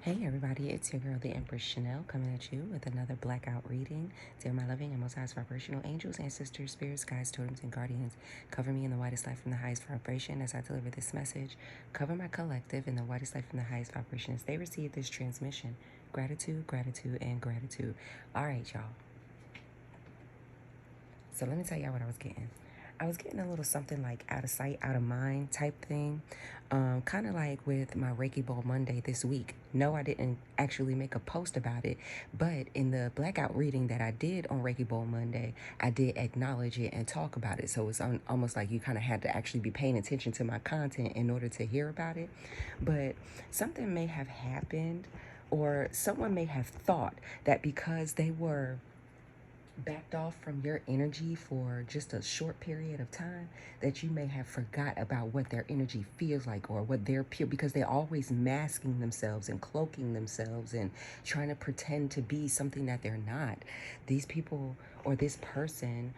Hey everybody, it's your girl, the Empress Chanel, coming at you with another blackout reading. Dear my loving and most highest vibrational angels, ancestors, spirits, guides, totems, and guardians, cover me in the whitest light from the highest vibration as I deliver this message. Cover my collective in the whitest light from the highest vibration as they receive this transmission. Gratitude, gratitude, and gratitude. All right, y'all. So let me tell y'all what I was getting. I was getting a little something like out of sight, out of mind type thing. Kind of like with my Reiki Bowl Monday this week. No, I didn't actually make a post about it, but in the blackout reading that I did on Reiki Bowl Monday, I did acknowledge it and talk about it. So it's almost like you kind of had to actually be paying attention to my content in order to hear about it. But something may have happened, or someone may have thought that because they were backed off from your energy for just a short period of time, that you may have forgot about what their energy feels like, or what they're pure, because they're always masking themselves and cloaking themselves and trying to pretend to be something that they're not. These people, or this person,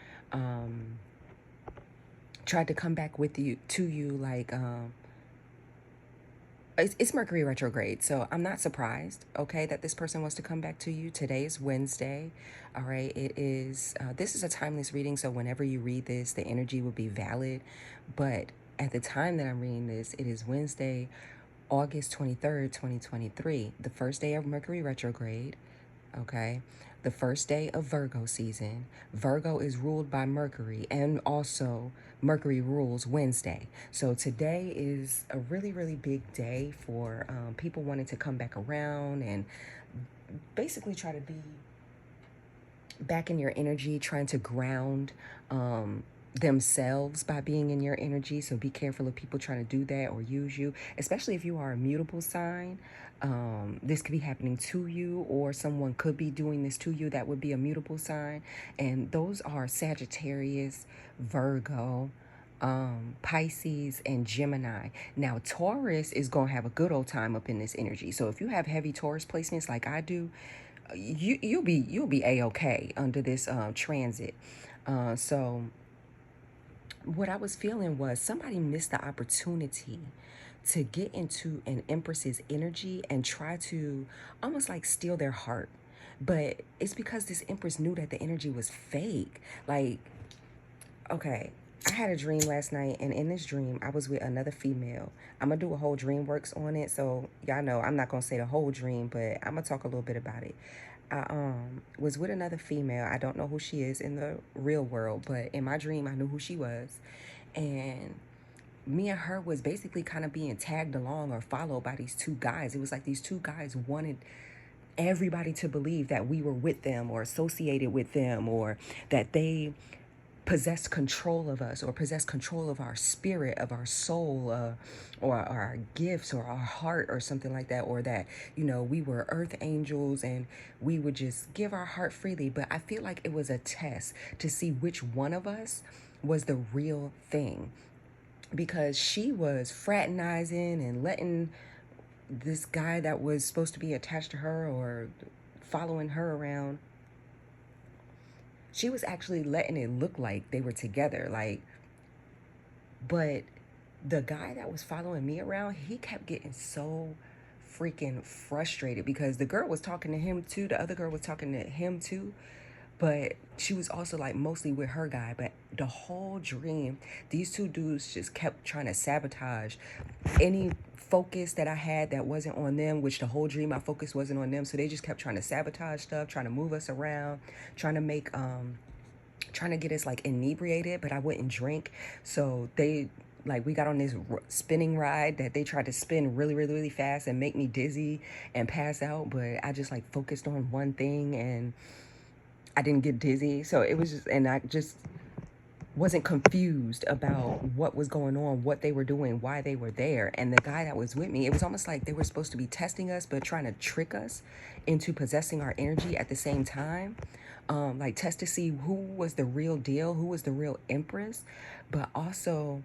tried to come back with you to you like it's Mercury retrograde, so I'm not surprised, okay, that this person wants to come back to you. Today is Wednesday, all right? It is, this is a timeless reading, so whenever you read this, the energy will be valid. But at the time that I'm reading this, it is Wednesday, August 23rd, 2023, the first day of Mercury retrograde. Okay, the first day of Virgo season. Virgo is ruled by Mercury, and also Mercury rules Wednesday. So today is a really, really big day for people wanting to come back around and basically try to be back in your energy, trying to ground themselves by being in your energy. So be careful of people trying to do that or use you, especially if you are a mutable sign. This could be happening to you, or someone could be doing this to you that would be a mutable sign. And those are Sagittarius, Virgo, Pisces, and Gemini. Now, Taurus is going to have a good old time up in this energy. So if you have heavy Taurus placements like I do, you'll be a-okay under this transit. So what I was feeling was somebody missed the opportunity to get into an Empress's energy and try to almost like steal their heart. But it's because this Empress knew that the energy was fake. Like, okay, I had a dream last night, and in this dream, I was with another female. I'm gonna do a whole dream works on it, so y'all know I'm not gonna say the whole dream, but I'm gonna talk a little bit about it. I was with another female. I don't know who she is in the real world, but in my dream, I knew who she was, and me and her was basically kind of being tagged along or followed by these two guys. It was like these two guys wanted everybody to believe that we were with them or associated with them, or that they possess control of us or possess control of our spirit, of our soul, or our gifts or our heart or something like that, or that, you know, we were earth angels and we would just give our heart freely. But I feel like it was a test to see which one of us was the real thing, because she was fraternizing and letting this guy that was supposed to be attached to her or following her around, she was actually letting it look like they were together. Like, but the guy that was following me around, he kept getting so freaking frustrated because the girl was talking to him too. The other girl was talking to him too. But she was also like mostly with her guy. But the whole dream, these two dudes just kept trying to sabotage any focus that I had that wasn't on them, which the whole dream my focus wasn't on them. So they just kept trying to sabotage stuff, trying to move us around, trying to make trying to get us like inebriated, but I wouldn't drink. So they, like, we got on this spinning ride that they tried to spin really, really, really fast and make me dizzy and pass out. But I just like focused on one thing and I didn't get dizzy. So it was just, and I just wasn't confused about what was going on, what they were doing, why they were there. And the guy that was with me, it was almost like they were supposed to be testing us, but trying to trick us into possessing our energy at the same time. Like test to see who was the real deal, who was the real Empress. But also,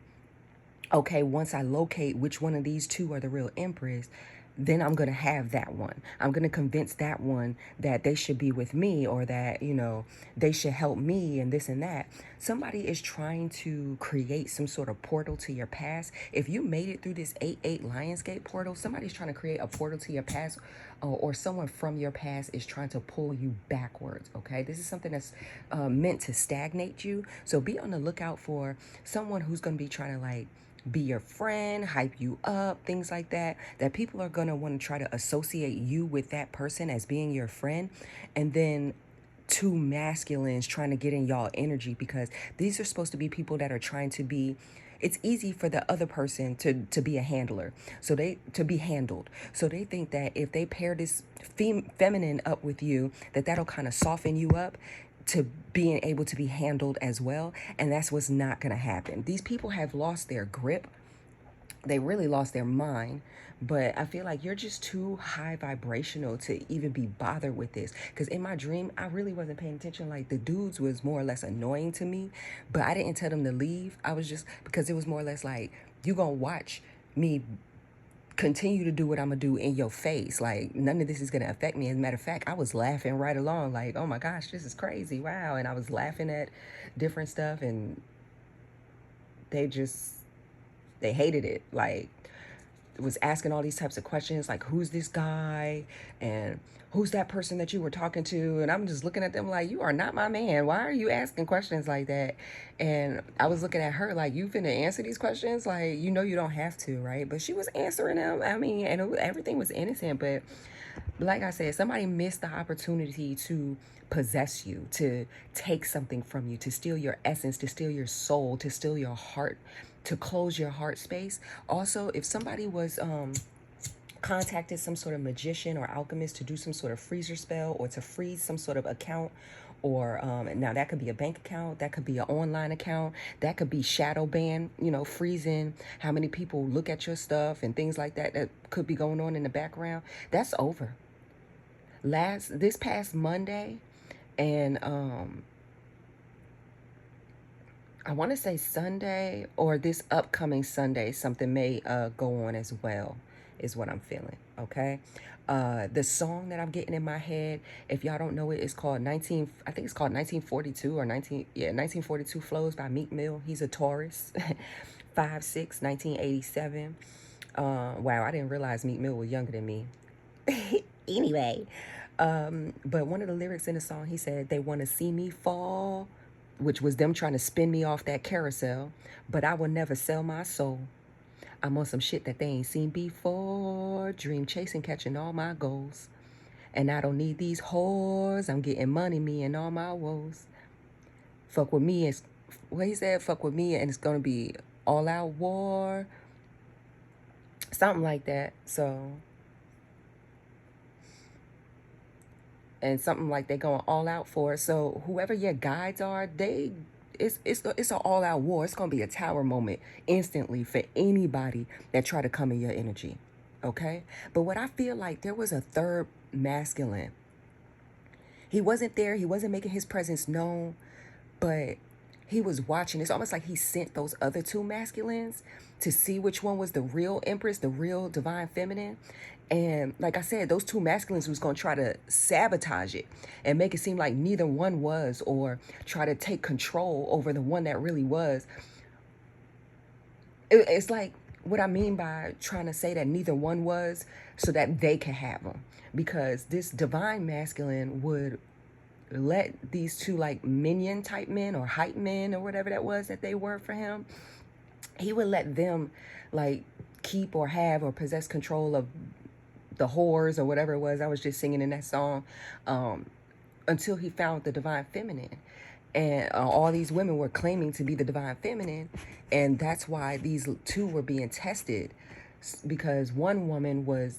okay, once I locate which one of these two are the real Empress, then I'm going to have that one. I'm going to convince that one that they should be with me, or that, they should help me and this and that. Somebody is trying to create some sort of portal to your past. If you made it through this 8-8 Lionsgate portal, somebody's trying to create a portal to your past, or someone from your past is trying to pull you backwards, okay? This is something that's meant to stagnate you. So be on the lookout for someone who's going to be trying to, like, be your friend, hype you up, things like that, that people are going to want to try to associate you with that person as being your friend. And then two masculines trying to get in y'all energy, because these are supposed to be people that are trying to be, it's easy for the other person to be a handler, so they to be handled. So they think that if they pair this feminine up with you, that'll kind of soften you up to being able to be handled as well. And that's what's not going to happen. These people have lost their grip. They really lost their mind. But I feel like you're just too high vibrational to even be bothered with this. Because in my dream, I really wasn't paying attention. Like, the dudes was more or less annoying to me. But I didn't tell them to leave. I was just, because it was more or less like, you gonna watch me continue to do what I'm gonna do in your face. Like, none of this is gonna affect me. As a matter of fact, I was laughing right along, like, oh my gosh, this is crazy, wow. And I was laughing at different stuff, and they hated it. Like, was asking all these types of questions, like, who's this guy, and who's that person that you were talking to? And I'm just looking at them like, you are not my man. Why are you asking questions like that? And I was looking at her like, you finna answer these questions? Like, you don't have to, right? But she was answering them. I mean, and everything was innocent. But like I said, somebody missed the opportunity to possess you, to take something from you, to steal your essence, to steal your soul, to steal your heart, to close your heart space. Also, if somebody was contacted some sort of magician or alchemist to do some sort of freezer spell, or to freeze some sort of account, or now that could be a bank account, that could be an online account, that could be shadow ban, freezing how many people look at your stuff and things like that, that could be going on in the background. That's over. This past Monday, and I want to say Sunday, or this upcoming Sunday, something may go on as well, is what I'm feeling, okay? The song that I'm getting in my head, if y'all don't know it, is called I think it's called 1942 or 1942 Flows by Meek Mill. He's a Taurus, 5'6", 1987. Wow, I didn't realize Meek Mill was younger than me. Anyway, but one of the lyrics in the song, he said, they want to see me fall, which was them trying to spin me off that carousel, but I will never sell my soul. I'm on some shit that they ain't seen before, dream chasing, catching all my goals. And I don't need these whores, I'm getting money, me and all my woes. Fuck with me, he said, fuck with me and it's gonna be all out war. Something like that. So, and something like they're going all out for it. So whoever your guides are, it's an all out war. It's gonna be a tower moment instantly for anybody that try to come in your energy, okay? But what I feel like, there was a third masculine. He wasn't there. He wasn't making his presence known, but he was watching. It's almost like he sent those other two masculines to see which one was the real empress, the real divine feminine. And like I said, those two masculines was going to try to sabotage it and make it seem like neither one was, or try to take control over the one that really was. It's like, what I mean by trying to say that neither one was, so that they can have them. Because this divine masculine would let these two, like, minion type men or hype men or whatever that was that they were for him, he would let them, like, keep or have or possess control of the whores or whatever it was I was just singing in that song, until he found the divine feminine. And all these women were claiming to be the divine feminine, and that's why these two were being tested, because one woman was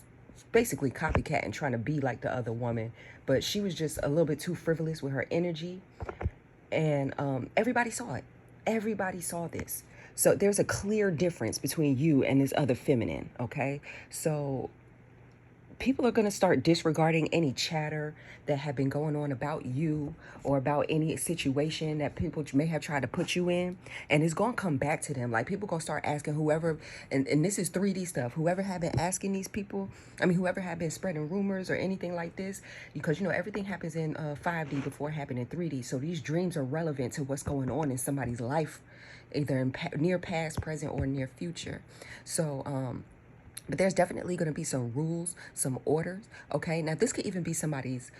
basically copycatting, trying to be like the other woman, but she was just a little bit too frivolous with her energy, and everybody saw it. Everybody saw this. So there's a clear difference between you and this other feminine, okay? So people are going to start disregarding any chatter that have been going on about you or about any situation that people may have tried to put you in, and it's going to come back to them. Like, people going to start asking whoever, and this is 3D stuff, whoever have been asking these people, I mean, whoever have been spreading rumors or anything like this, because, you know, everything happens in 5D before it happened in 3D. So these dreams are relevant to what's going on in somebody's life, either in near past, present, or near future. So, but there's definitely going to be some rules, some orders. Okay. Now, this could even be somebody's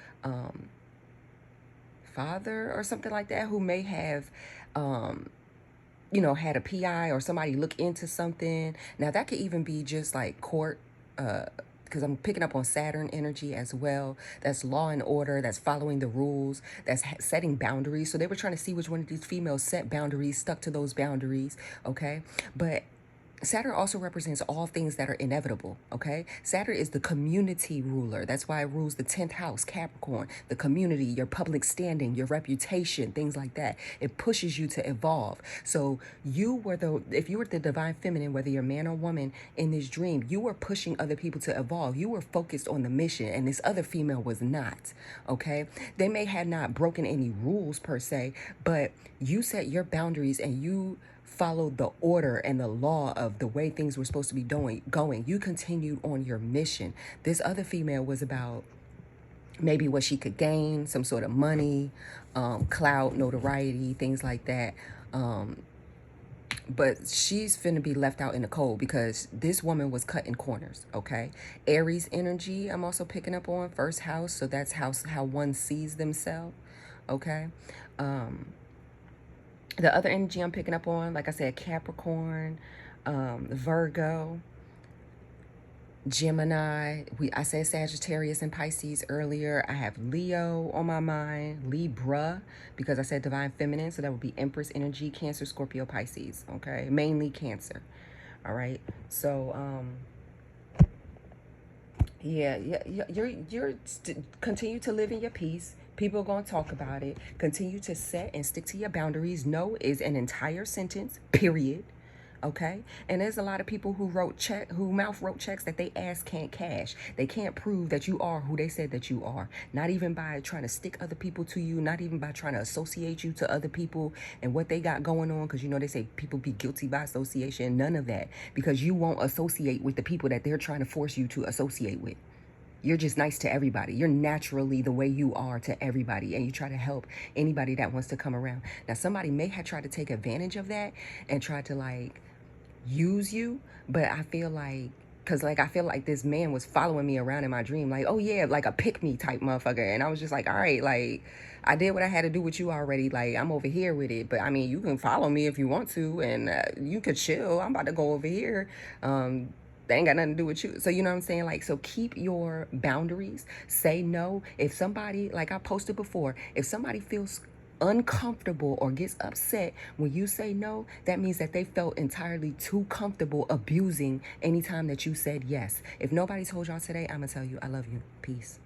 father or something like that, who may have, you know, had a PI or somebody look into something. Now, that could even be just like court, because I'm picking up on Saturn energy as well. That's law and order. That's following the rules. That's setting boundaries. So they were trying to see which one of these females set boundaries, stuck to those boundaries. Okay. But Saturn also represents all things that are inevitable, okay? Saturn is the community ruler. That's why it rules the 10th house, Capricorn, the community, your public standing, your reputation, things like that. It pushes you to evolve. So if you were the divine feminine, whether you're man or woman in this dream, you were pushing other people to evolve. You were focused on the mission, and this other female was not, okay? They may have not broken any rules per se, but you set your boundaries and you followed the order and the law of the way things were supposed to be going. You continued on your mission. This other female was about maybe what she could gain, some sort of money, clout, notoriety, things like that. But she's finna be left out in the cold because this woman was cutting corners, okay? Aries energy, I'm also picking up on first house. So that's how one sees themselves, okay? The other energy I'm picking up on, like I said, Capricorn, Virgo, Gemini. I said Sagittarius and Pisces earlier. I have Leo on my mind, Libra, because I said divine feminine. So that would be Empress energy, Cancer, Scorpio, Pisces. Okay, mainly Cancer. All right. So yeah, you're continue to live in your peace. People are going to talk about it. Continue to set and stick to your boundaries. No is an entire sentence, period. Okay? And there's a lot of people who mouth wrote checks that they ass can't cash. They can't prove that you are who they said that you are. Not even by trying to stick other people to you, not even by trying to associate you to other people and what they got going on. Because, you know, they say people be guilty by association. None of that. Because you won't associate with the people that they're trying to force you to associate with. You're just nice to everybody. You're naturally the way you are to everybody, and you try to help anybody that wants to come around. Now, somebody may have tried to take advantage of that and try to like use you, but I feel like, because like I feel like this man was following me around in my dream, like, oh yeah, like a pick me type motherfucker. And I was just like, all right, like I did what I had to do with you already. Like, I'm over here with it, but I mean, you can follow me if you want to, and you could chill. I'm about to go over here. They ain't got nothing to do with you. So, you know what I'm saying? Like, so keep your boundaries. Say no. If somebody, like I posted before, if somebody feels uncomfortable or gets upset when you say no, that means that they felt entirely too comfortable abusing anytime that you said yes. If nobody told y'all today, I'm gonna tell you I love you. Peace.